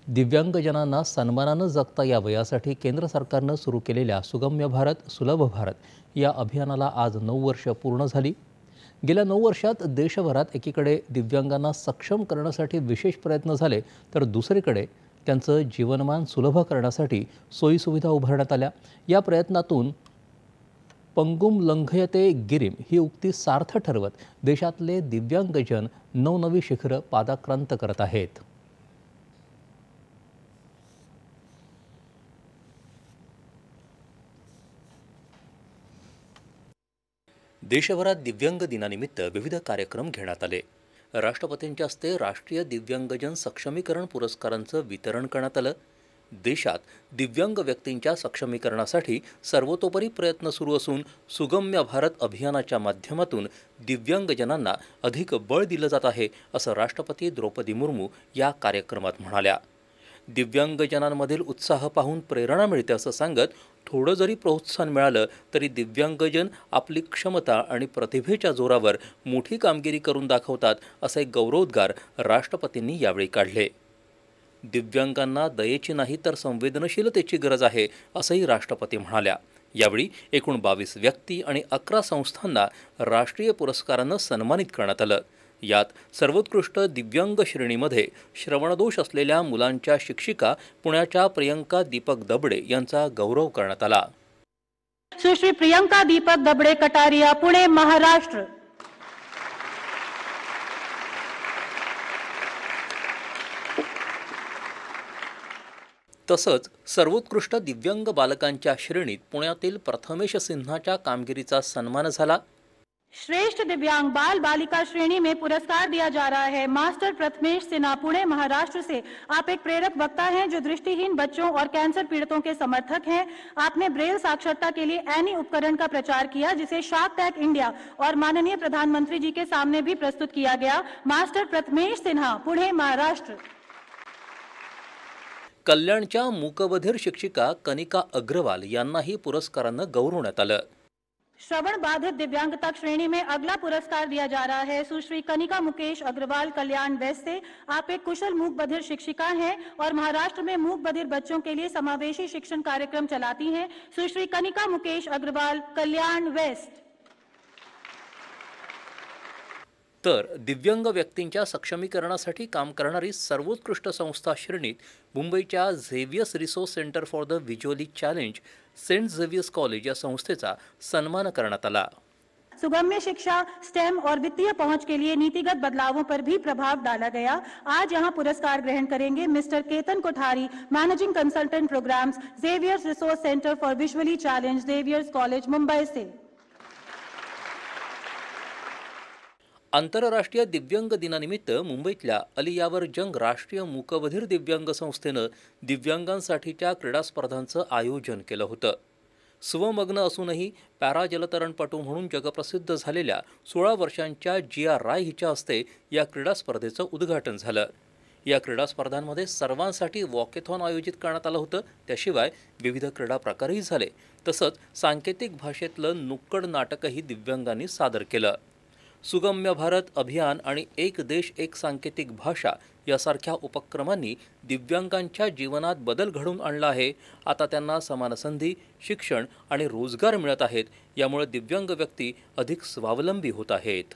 दिव्यांगजनांना सन्मानानं जगता यावं यासाठी केंद्र सरकारनं सुरू केलेल्या सुगम्य भारत सुलभ भारत या अभियानाला आज 9 वर्ष पूर्ण झाली। गेल्या 9 वर्षात देशभरात एकीकडे दिव्यांगांना सक्षम करण्यासाठी विशेष प्रयत्न झाले, तर दुसरीकडे त्यांचं जीवनमान सुलभ करण्यासाठी सोयीसुविधा उभारण्यात आल्या। या प्रयत्नातून पंगुम लंघयते गिरिम ही उक्ती सार्थ ठरवत देशातले दिव्यांगजन नवनवी शिखरं पादाक्रांत करत आहेत। देशभरात दिव्यांग दिनानिमित्त विविध कार्यक्रम घेण्यात आले। राष्ट्रपतींच्या हस्ते राष्ट्रीय दिव्यांगजन सक्षमीकरण पुरस्कारांचं वितरण करण्यात आलं। देशात दिव्यांग व्यक्तींच्या सक्षमीकरणासाठी सर्वतोपरी प्रयत्न सुरू असून सुगम्य भारत अभियानाच्या माध्यमातून दिव्यांगजनांना अधिक बळ दिलं जात आहे, असं राष्ट्रपती द्रौपदी मुर्मू या कार्यक्रमात म्हणाल्या। दिव्यांगजनांमधील उत्साह पाहून प्रेरणा मिळते असं सांगत, थोडं जरी प्रोत्साहन मिळालं तरी दिव्यांगजन आपली क्षमता आणि प्रतिभेच्या जोरावर मोठी कामगिरी करून दाखवतात, असे गौरवोद्गार राष्ट्रपतींनी यावेळी काढले। दिव्यांगांना दयेची नाही तर संवेदनशीलतेची गरज आहे, असंही राष्ट्रपती म्हणाल्या। यावेळी एकूण 22 व्यक्ती आणि 11 संस्थांना राष्ट्रीय पुरस्कारानं सन्मानित करण्यात आलं। यात सर्वोत्कृष्ट दिव्यांग श्रेणीमध्ये श्रवणदोष असलेल्या मुलांच्या शिक्षिका पुण्याच्या प्रियंका दीपक दबडे यांचा गौरव करण्यात आला। सुश्री प्रियंका दीपक दबडे, कटारिया, पुणे, महाराष्ट्र। तसंच सर्वोत्कृष्ट दिव्यांग बालकांच्या श्रेणीत पुण्यातील प्रथमेश सिन्हाच्या कामगिरीचा सन्मान झाला। श्रेष्ठ दिव्यांग बाल बालिका श्रेणी में पुरस्कार दिया जा रहा है मास्टर प्रथमेश सिन्हा, पुणे, महाराष्ट्र से। आप एक प्रेरक वक्ता हैं जो दृष्टिहीन बच्चों और कैंसर पीड़ितों के समर्थक हैं। आपने ब्रेल साक्षरता के लिए एनी उपकरण का प्रचार किया, जिसे शार्क टैंक इंडिया और माननीय प्रधानमंत्री जी के सामने भी प्रस्तुत किया गया। मास्टर प्रथमेश सिन्हा, पुणे, महाराष्ट्र। कल्याणच्या मूकबधिर शिक्षिका कनिका अग्रवाल यांनाही पुरस्कारानं गौरवण्यात आलं। श्रवण बाधित दिव्यांगता श्रेणी में अगला पुरस्कार दिया जा रहा है सुश्री कनिका मुकेश अग्रवाल, कल्याण वेस्ट से। आप एक कुशल मूक बधिर शिक्षिका हैं और महाराष्ट्र में मूक बधिर बच्चों के लिए समावेशी शिक्षण कार्यक्रम चलाती हैं। सुश्री कनिका मुकेश अग्रवाल, कल्याण वेस्ट। तर दिव्यांग व्यक्तींच्या सक्षमीकरणासाठी काम करणारी सर्वोत्कृष्ट संस्था श्रेणीत मुंबईच्या Xavier's resource centre for the visually challenge Saint Xavier's college या संस्थेचा सन्मान करण्यात आला। सुगम्य शिक्षा, स्टेम और वित्तीय पहुंच के लिए नीतिगत बदलावों पर भी प्रभाव डाला गया। आज यहां पुरस्कार ग्रहण करेंगे mister Ketan Kothari, managing consultant programmes, Xavier's resource centre for visually challenge, Xavier's college, Mumbai से। आंतरराष्ट्रीय दिव्यांग दिनानिमित्त मुंबईतल्या अलियावर जंग राष्ट्रीय मूकबधिर दिव्यांग संस्थेनं दिव्यांगांसाठीच्या क्रीडा स्पर्धांचं आयोजन केलं होतं। स्वमग्न असूनही पॅरा जलतरणपटू म्हणून जगप्रसिद्ध झालेल्या 16 वर्षांच्या जिया राय हिच्या हस्ते या क्रीडा स्पर्धेचं उद्घाटन झालं। या क्रीडा स्पर्धांमध्ये सर्वांसाठी वॉकेथॉन आयोजित करण्यात आलं होतं। त्याशिवाय विविध क्रीडा प्रकारही झाले। तसंच सांकेतिक भाषेतलं नुक्कड नाटकही दिव्यांगांनी सादर केलं। सुगम्य भारत अभियान आणि एक देश एक सांकेतिक भाषा यासारख्या उपक्रमांनी दिव्यांगांच्या जीवनात बदल घडवून आणला आहे। आता त्यांना समान संधी, शिक्षण आणि रोजगार मिळत आहेत। यामुळे दिव्यांग व्यक्ती अधिक स्वावलंबी होत आहेत।